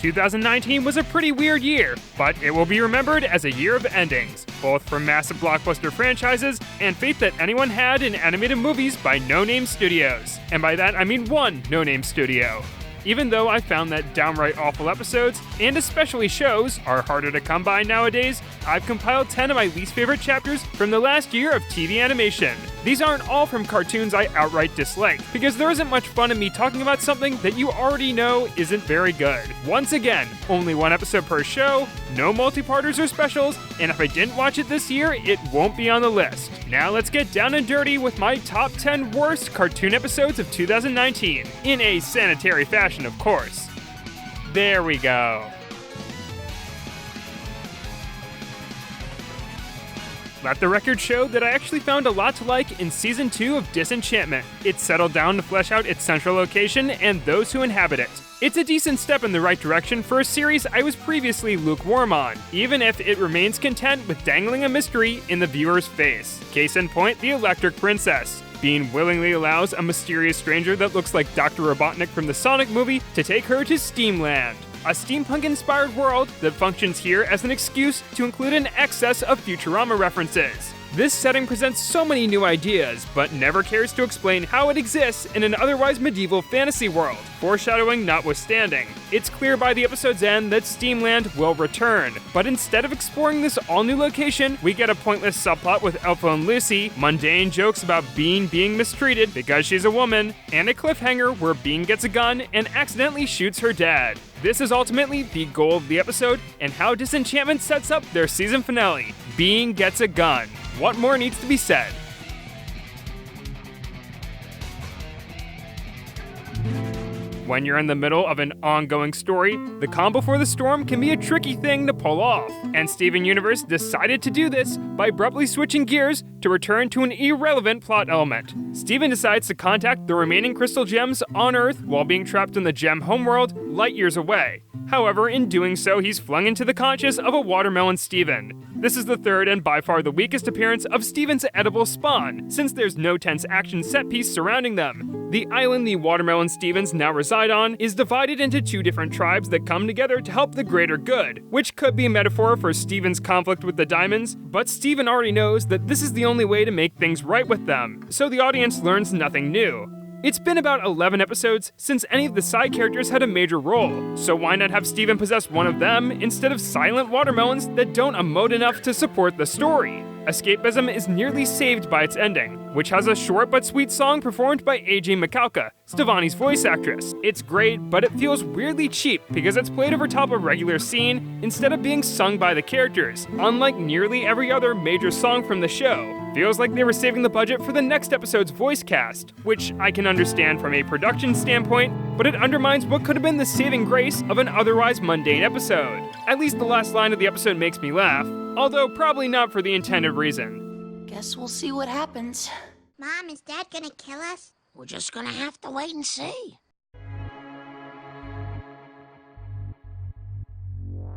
2019 was a pretty weird year, but it will be remembered as a year of endings, both from massive blockbuster franchises and faith that anyone had in animated movies by no-name studios. And by that, I mean one no-name studio. Even though I found that downright awful episodes, and especially shows, are harder to come by nowadays, I've compiled 10 of my least favorite chapters from the last year of TV animation. These aren't all from cartoons I outright dislike, because there isn't much fun in me talking about something that you already know isn't very good. Once again, only one episode per show, no multi-parters or specials, and if I didn't watch it this year, it won't be on the list. Now let's get down and dirty with my top 10 worst cartoon episodes of 2019, in a sanitary fashion, of course. There we go. Let the record show that I actually found a lot to like in Season 2 of Disenchantment. It settled down to flesh out its central location and those who inhabit it. It's a decent step in the right direction for a series I was previously lukewarm on, even if it remains content with dangling a mystery in the viewer's face. Case in point, the Electric Princess. Bean willingly allows a mysterious stranger that looks like Dr. Robotnik from the Sonic movie to take her to Steamland, a steampunk-inspired world that functions here as an excuse to include an excess of Futurama references. This setting presents so many new ideas, but never cares to explain how it exists in an otherwise medieval fantasy world, foreshadowing notwithstanding. It's clear by the episode's end that Steamland will return, but instead of exploring this all-new location, we get a pointless subplot with Elfa and Lucy, mundane jokes about Bean being mistreated because she's a woman, and a cliffhanger where Bean gets a gun and accidentally shoots her dad. This is ultimately the goal of the episode, and how Disenchantment sets up their season finale. Bean gets a gun. What more needs to be said? When you're in the middle of an ongoing story, the calm before the storm can be a tricky thing to pull off, and Steven Universe decided to do this by abruptly switching gears to return to an irrelevant plot element. Steven decides to contact the remaining crystal gems on Earth while being trapped in the gem homeworld light years away. However, in doing so, he's flung into the conscious of a watermelon Steven. This is the third and by far the weakest appearance of Steven's edible spawn, since there's no tense action set piece surrounding them. The island the watermelon Stevens now reside on is divided into two different tribes that come together to help the greater good, which could be a metaphor for Steven's conflict with the diamonds, but Steven already knows that this is the only way to make things right with them, so the audience learns nothing new. It's been about 11 episodes since any of the side characters had a major role, so why not have Steven possess one of them instead of silent watermelons that don't emote enough to support the story? Escapism is nearly saved by its ending, which has a short but sweet song performed by A.J. Michalka, Stevani's voice actress. It's great, but it feels weirdly cheap because it's played over top a regular scene instead of being sung by the characters, unlike nearly every other major song from the show. Feels like they were saving the budget for the next episode's voice cast, which I can understand from a production standpoint, but it undermines what could have been the saving grace of an otherwise mundane episode. At least the last line of the episode makes me laugh, although probably not for the intended reason. Guess we'll see what happens. Mom, is Dad gonna kill us? We're just gonna have to wait and see.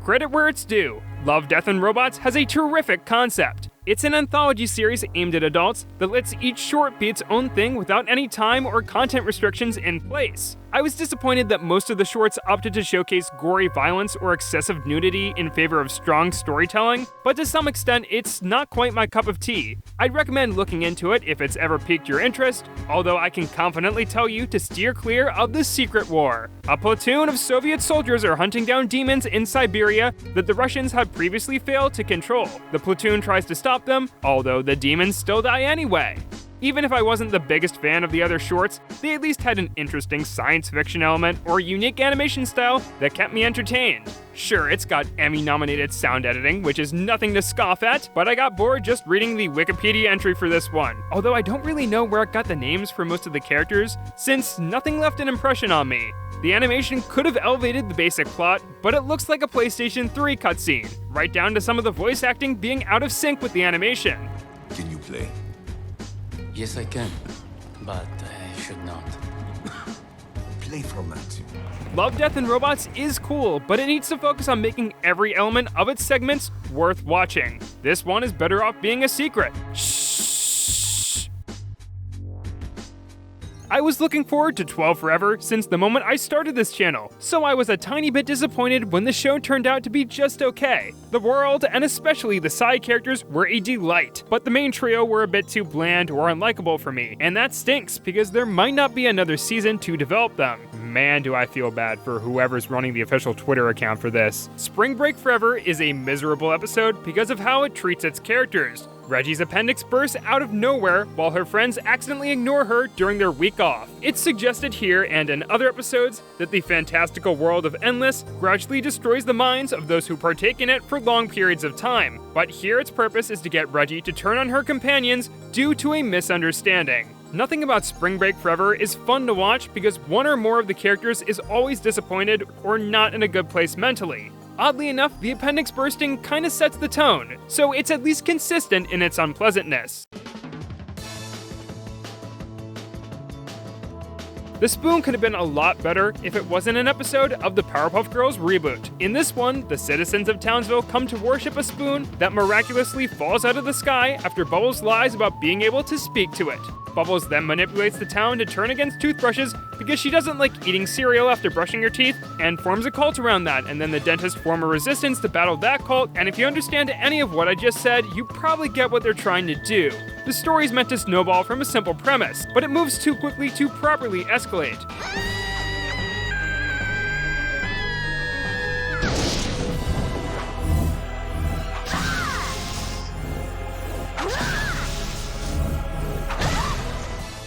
Credit where it's due. Love, Death, and Robots has a terrific concept. It's an anthology series aimed at adults that lets each short be its own thing without any time or content restrictions in place. I was disappointed that most of the shorts opted to showcase gory violence or excessive nudity in favor of strong storytelling, but to some extent it's not quite my cup of tea. I'd recommend looking into it if it's ever piqued your interest, although I can confidently tell you to steer clear of the Secret War. A platoon of Soviet soldiers are hunting down demons in Siberia that the Russians had previously failed to control. The platoon tries to stop them, although the demons still die anyway. Even if I wasn't the biggest fan of the other shorts, they at least had an interesting science fiction element or unique animation style that kept me entertained. Sure, it's got Emmy-nominated sound editing, which is nothing to scoff at, but I got bored just reading the Wikipedia entry for this one, although I don't really know where it got the names for most of the characters, since nothing left an impression on me. The animation could have elevated the basic plot, but it looks like a PlayStation 3 cutscene, right down to some of the voice acting being out of sync with the animation. Can you play? Yes, I can, but I should not. Play from that. Love, Death, and Robots is cool, but it needs to focus on making every element of its segments worth watching. This one is better off being a secret. Shh. I was looking forward to 12 Forever since the moment I started this channel, so I was a tiny bit disappointed when the show turned out to be just okay. The world, and especially the side characters, were a delight, but the main trio were a bit too bland or unlikable for me, and that stinks because there might not be another season to develop them. Man, do I feel bad for whoever's running the official Twitter account for this. Spring Break Forever is a miserable episode because of how it treats its characters. Reggie's appendix bursts out of nowhere while her friends accidentally ignore her during their week off. It's suggested here and in other episodes that the fantastical world of Endless gradually destroys the minds of those who partake in it for long periods of time, but here its purpose is to get Reggie to turn on her companions due to a misunderstanding. Nothing about Spring Break Forever is fun to watch because one or more of the characters is always disappointed or not in a good place mentally. Oddly enough, the appendix bursting kinda sets the tone, so it's at least consistent in its unpleasantness. The spoon could have been a lot better if it wasn't an episode of the Powerpuff Girls reboot. In this one, the citizens of Townsville come to worship a spoon that miraculously falls out of the sky after Bubbles lies about being able to speak to it. Bubbles then manipulates the town to turn against toothbrushes because she doesn't like eating cereal after brushing her teeth and forms a cult around that, and then the dentists form a resistance to battle that cult, and if you understand any of what I just said, you probably get what they're trying to do. The story is meant to snowball from a simple premise, but it moves too quickly to properly escalate.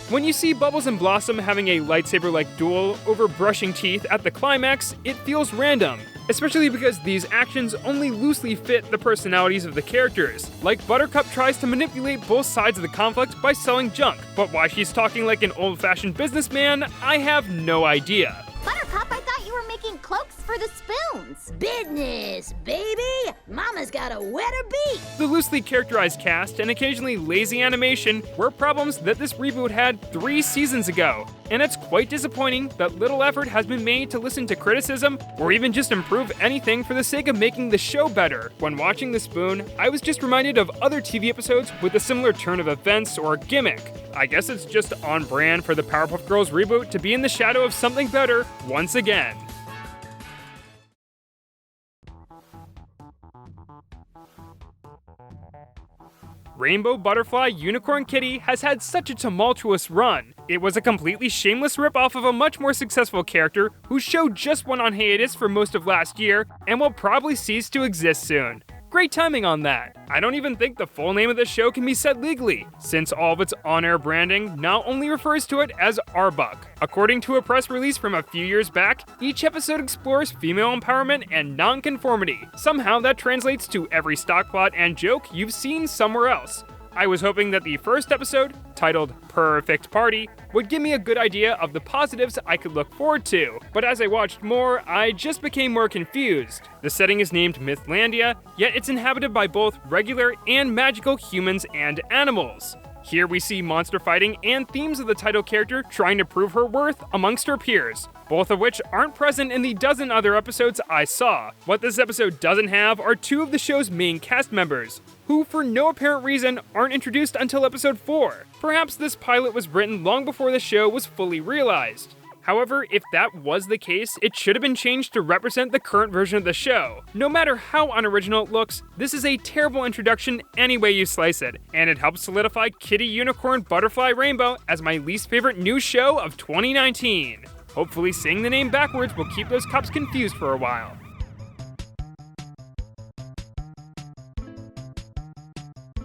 When you see Bubbles and Blossom having a lightsaber-like duel over brushing teeth at the climax, it feels random, especially because these actions only loosely fit the personalities of the characters. Like Buttercup tries to manipulate both sides of the conflict by selling junk, but why she's talking like an old-fashioned businessman, I have no idea. Buttercup, I thought you were making cloaks for the spoons. Business, baby! Mama's got a wetter beat! The loosely characterized cast and occasionally lazy animation were problems that this reboot had 3 seasons ago, and it's quite disappointing that little effort has been made to listen to criticism or even just improve anything for the sake of making the show better. When watching The Spoon, I was just reminded of other TV episodes with a similar turn of events or gimmick. I guess it's just on brand for the Powerpuff Girls reboot to be in the shadow of something better once again. Rainbow Butterfly Unicorn Kitty has had such a tumultuous run. It was a completely shameless ripoff of a much more successful character whose show just went on hiatus for most of last year and will probably cease to exist soon. Great timing on that. I don't even think the full name of the show can be said legally, since all of its on-air branding now only refers to it as Arbuck. According to a press release from a few years back, each episode explores female empowerment and non-conformity. Somehow that translates to every stock plot and joke you've seen somewhere else. I was hoping that the first episode, titled Perfect Party, would give me a good idea of the positives I could look forward to, but as I watched more, I just became more confused. The setting is named Mythlandia, yet it's inhabited by both regular and magical humans and animals. Here we see monster fighting and themes of the title character trying to prove her worth amongst her peers, both of which aren't present in the dozen other episodes I saw. What this episode doesn't have are 2 of the show's main cast members, who for no apparent reason aren't introduced until episode 4. Perhaps this pilot was written long before the show was fully realized. However, if that was the case, it should have been changed to represent the current version of the show. No matter how unoriginal it looks, this is a terrible introduction any way you slice it, and it helps solidify Kitty Unicorn Butterfly Rainbow as my least favorite new show of 2019. Hopefully saying the name backwards will keep those cops confused for a while.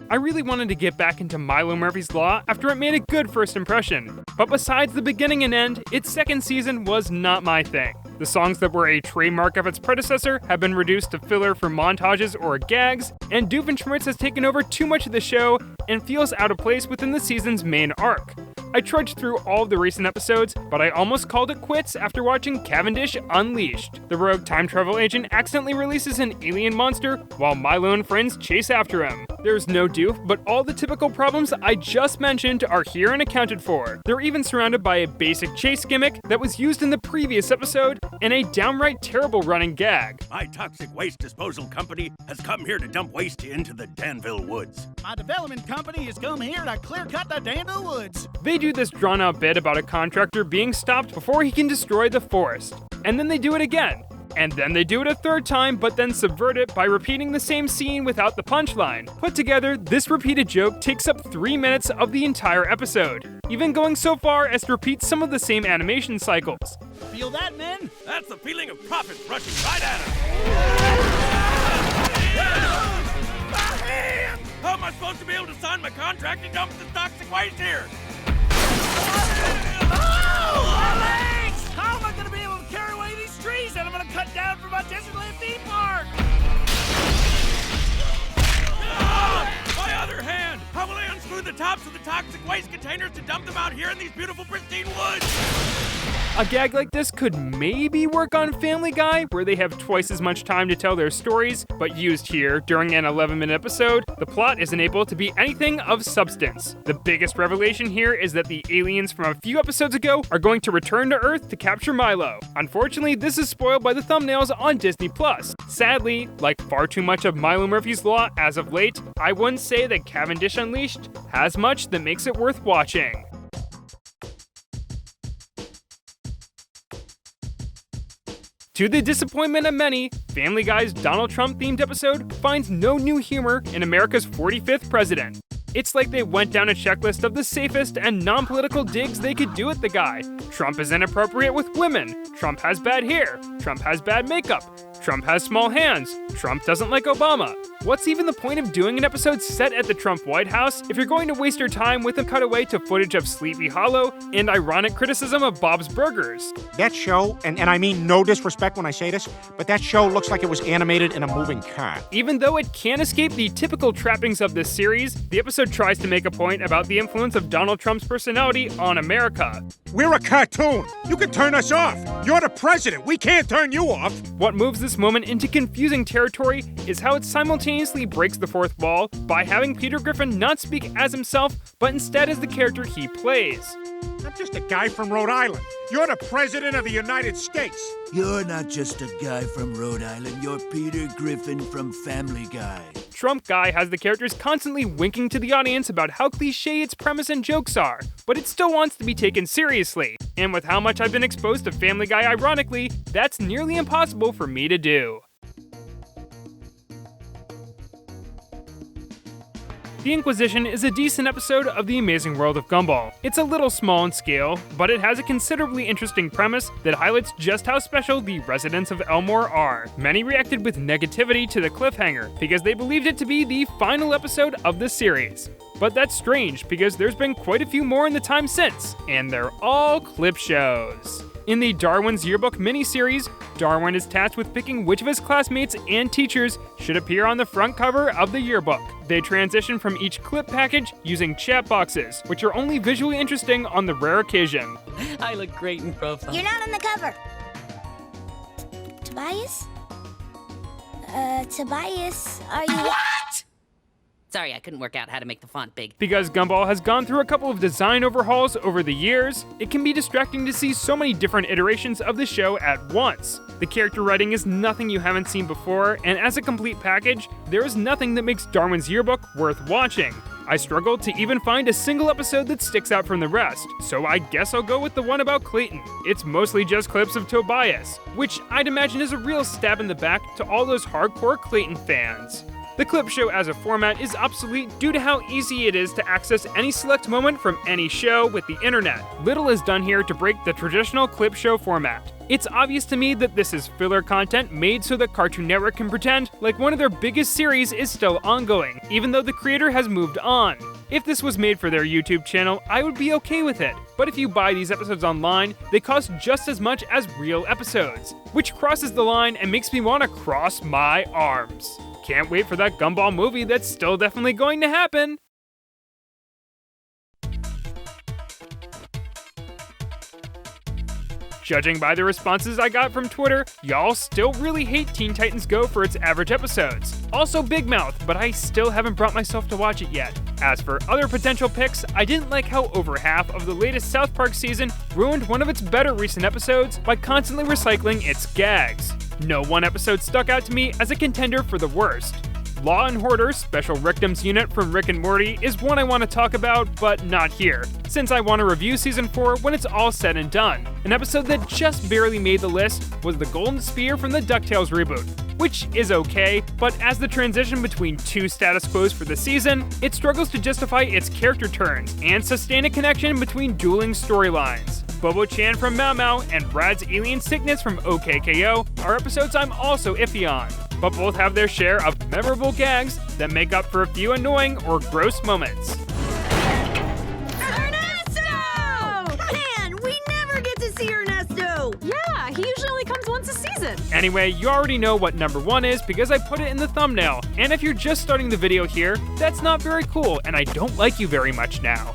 I really wanted to get back into Milo Murphy's Law after it made a good first impression, but besides the beginning and end, its second season was not my thing. The songs that were a trademark of its predecessor have been reduced to filler for montages or gags, and Doofenshmirtz has taken over too much of the show and feels out of place within the season's main arc. I trudged through all of the recent episodes, but I almost called it quits after watching Cavendish Unleashed. The rogue time travel agent accidentally releases an alien monster while Milo and friends chase after him. There's no doof, but all the typical problems I just mentioned are here and accounted for. They're even surrounded by a basic chase gimmick that was used in the previous episode, and a downright terrible running gag. My toxic waste disposal company has come here to dump waste into the Danville Woods. My development company has come here to clear cut the Danville Woods. They do this drawn-out bit about a contractor being stopped before he can destroy the forest. And then they do it again. And then they do it a third time, but then subvert it by repeating the same scene without the punchline. Put together, this repeated joke takes up 3 minutes of the entire episode, even going so far as to repeat some of the same animation cycles. Feel that, men? That's the feeling of profits rushing right at us. My hand! How am I supposed to be able to sign my contract and dump this toxic waste here? My legs! How am I going to be able to carry away these trees that I'm going to cut down for my Disneyland theme park? My other hand! How will I unscrew the tops of the toxic waste containers to dump them out here in these beautiful, pristine woods? A gag like this could maybe work on Family Guy, where they have twice as much time to tell their stories, but used here during an 11-minute episode, the plot isn't able to be anything of substance. The biggest revelation here is that the aliens from a few episodes ago are going to return to Earth to capture Milo. Unfortunately, this is spoiled by the thumbnails on Disney+. Sadly, like far too much of Milo Murphy's Law as of late, I wouldn't say that Cavendish Unleashed has much that makes it worth watching. To the disappointment of many, Family Guy's Donald Trump-themed episode finds no new humor in America's 45th president. It's like they went down a checklist of the safest and non-political digs they could do at the guy. Trump is inappropriate with women. Trump has bad hair. Trump has bad makeup. Trump has small hands. Trump doesn't like Obama. What's even the point of doing an episode set at the Trump White House if you're going to waste your time with a cutaway to footage of Sleepy Hollow and ironic criticism of Bob's Burgers? That show, and I mean no disrespect when I say this, but that show looks like it was animated in a moving car. Even though it can't escape the typical trappings of this series, the episode tries to make a point about the influence of Donald Trump's personality on America. We're a cartoon. You can turn us off. You're the president. We can't turn you off. What moves this moment into confusing territory is how it simultaneously breaks the fourth wall by having Peter Griffin not speak as himself, but instead as the character he plays. I'm just a guy from Rhode Island. You're the president of the United States. You're not just a guy from Rhode Island. You're Peter Griffin from Family Guy. Trump Guy has the characters constantly winking to the audience about how cliche its premise and jokes are, but it still wants to be taken seriously. And with how much I've been exposed to Family Guy ironically, that's nearly impossible for me to do. The Inquisition is a decent episode of The Amazing World of Gumball. It's a little small in scale, but it has a considerably interesting premise that highlights just how special the residents of Elmore are. Many reacted with negativity to the cliffhanger because they believed it to be the final episode of the series. But that's strange because there's been quite a few more in the time since, and they're all clip shows. In the Darwin's Yearbook miniseries, Darwin is tasked with picking which of his classmates and teachers should appear on the front cover of the yearbook. They transition from each clip package using chat boxes, which are only visually interesting on the rare occasion. I look great in profile. You're not on the cover. Tobias? Tobias, are you... What? Sorry, I couldn't work out how to make the font big. Because Gumball has gone through a couple of design overhauls over the years, it can be distracting to see so many different iterations of the show at once. The character writing is nothing you haven't seen before, and as a complete package, there is nothing that makes Darwin's Yearbook worth watching. I struggled to even find a single episode that sticks out from the rest, so I guess I'll go with the one about Clayton. It's mostly just clips of Tobias, which I'd imagine is a real stab in the back to all those hardcore Clayton fans. The clip show as a format is obsolete due to how easy it is to access any select moment from any show with the internet. Little is done here to break the traditional clip show format. It's obvious to me that this is filler content made so that Cartoon Network can pretend like one of their biggest series is still ongoing, even though the creator has moved on. If this was made for their YouTube channel, I would be okay with it. But if you buy these episodes online, they cost just as much as real episodes, which crosses the line and makes me want to cross my arms. Can't wait for that Gumball movie that's still definitely going to happen. Judging by the responses I got from Twitter, y'all still really hate Teen Titans Go for its average episodes. Also Big Mouth, but I still haven't brought myself to watch it yet. As for other potential picks, I didn't like how over half of the latest South Park season ruined one of its better recent episodes by constantly recycling its gags. No one episode stuck out to me as a contender for the worst. Law and Order's Special Victims Unit from Rick and Morty is one I want to talk about, but not here, since I want to review Season 4 when it's all said and done. An episode that just barely made the list was the Golden Spear from the DuckTales reboot, which is okay, but as the transition between two status quos for the season, it struggles to justify its character turns and sustain a connection between dueling storylines. Bobo-chan from Mau Mau and Brad's Alien Sickness from OKKO are episodes I'm also iffy on, but both have their share of memorable gags that make up for a few annoying or gross moments. Ernesto! Man, we never get to see Ernesto! Yeah, he usually only comes once a season. Anyway, you already know what number 1 is because I put it in the thumbnail, and if you're just starting the video here, that's not very cool, and I don't like you very much now.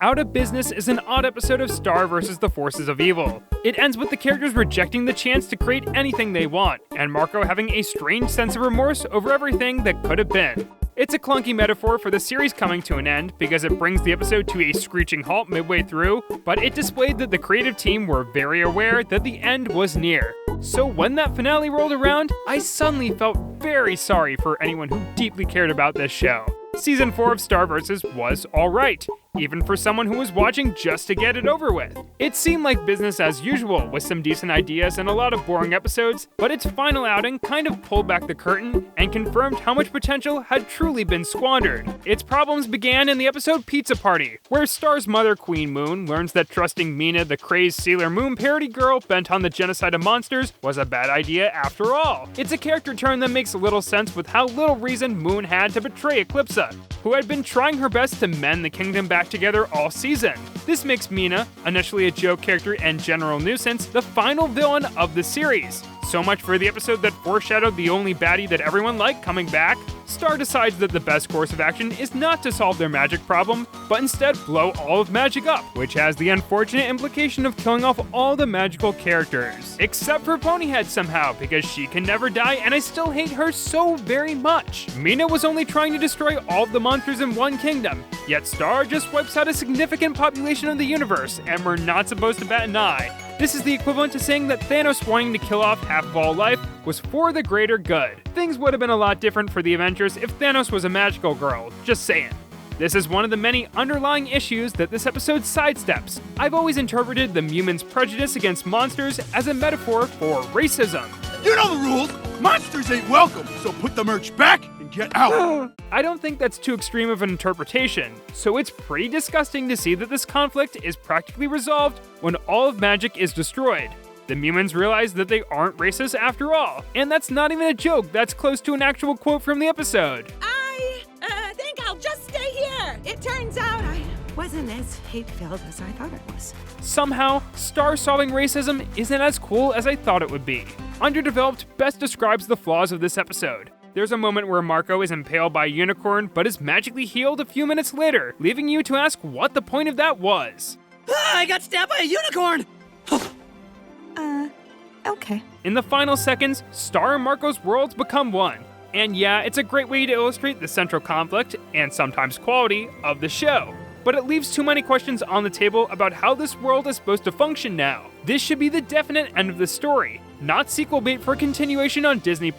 Out of Business is an odd episode of Star vs. the Forces of Evil. It ends with the characters rejecting the chance to create anything they want, and Marco having a strange sense of remorse over everything that could have been. It's a clunky metaphor for the series coming to an end because it brings the episode to a screeching halt midway through, but it displayed that the creative team were very aware that the end was near. So when that finale rolled around, I suddenly felt very sorry for anyone who deeply cared about this show. Season 4 of Star vs. was alright, even for someone who was watching just to get it over with. It seemed like business as usual, with some decent ideas and a lot of boring episodes, but its final outing kind of pulled back the curtain and confirmed how much potential had truly been squandered. Its problems began in the episode Pizza Party, where Star's mother, Queen Moon, learns that trusting Mina, the crazed Sailor Moon parody girl bent on the genocide of monsters, was a bad idea after all. It's a character turn that makes little sense with how little reason Moon had to betray Eclipsa, who had been trying her best to mend the kingdom back together all season. This makes Mina, initially a joke character and general nuisance, the final villain of the series. So much for the episode that foreshadowed the only baddie that everyone liked coming back. Star decides that the best course of action is not to solve their magic problem, but instead blow all of magic up, which has the unfortunate implication of killing off all the magical characters. Except for Ponyhead somehow, because she can never die and I still hate her so very much. Mina was only trying to destroy all of the monsters in one kingdom, yet Star just wipes out a significant population of the universe, and we're not supposed to bat an eye. This is the equivalent to saying that Thanos wanting to kill off half of all life was for the greater good. Things would have been a lot different for the Avengers if Thanos was a magical girl, just saying. This is one of the many underlying issues that this episode sidesteps. I've always interpreted the mutants' prejudice against monsters as a metaphor for racism. You know the rules! Monsters ain't welcome, so put the merch back and get out! I don't think that's too extreme of an interpretation, so it's pretty disgusting to see that this conflict is practically resolved when all of magic is destroyed. The mutants realize that they aren't racist after all, and that's not even a joke, that's close to an actual quote from the episode. I think I'll just stay here. It turns out I wasn't as hate-filled as I thought it was. Somehow, Star solving racism isn't as cool as I thought it would be. Underdeveloped best describes the flaws of this episode. There's a moment where Marco is impaled by a unicorn, but is magically healed a few minutes later, leaving you to ask what the point of that was. I got stabbed by a unicorn! Okay. In the final seconds, Star and Marco's worlds become one. And yeah, it's a great way to illustrate the central conflict, and sometimes quality, of the show. But it leaves too many questions on the table about how this world is supposed to function now. This should be the definite end of the story, not sequel bait for continuation on Disney+,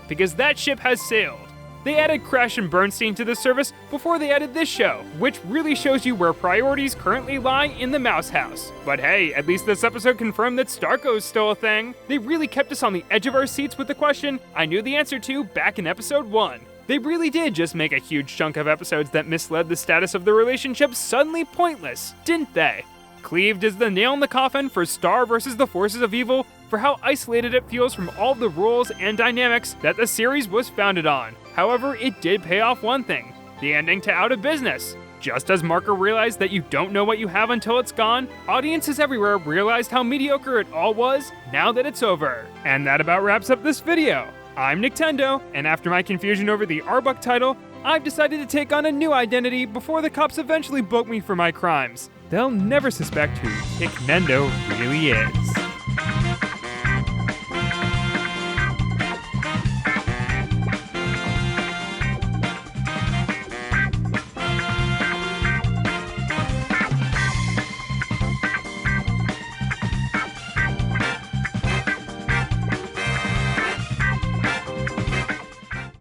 because that ship has sailed. They added Crash and Bernstein to the service before they added this show, which really shows you where priorities currently lie in the Mouse House. But hey, at least this episode confirmed that Starco's still a thing. They really kept us on the edge of our seats with the question I knew the answer to back in episode 1. They really did just make a huge chunk of episodes that misled the status of the relationship suddenly pointless, didn't they? Cleaved is the nail in the coffin for Star vs. the Forces of Evil for how isolated it feels from all the rules and dynamics that the series was founded on. However, it did pay off one thing, the ending to Out of Business. Just as Marco realized that you don't know what you have until it's gone, audiences everywhere realized how mediocre it all was now that it's over. And that about wraps up this video. I'm NICKtendo, and after my confusion over the Arbuck title, I've decided to take on a new identity before the cops eventually book me for my crimes. They'll never suspect who NICKtendo really is.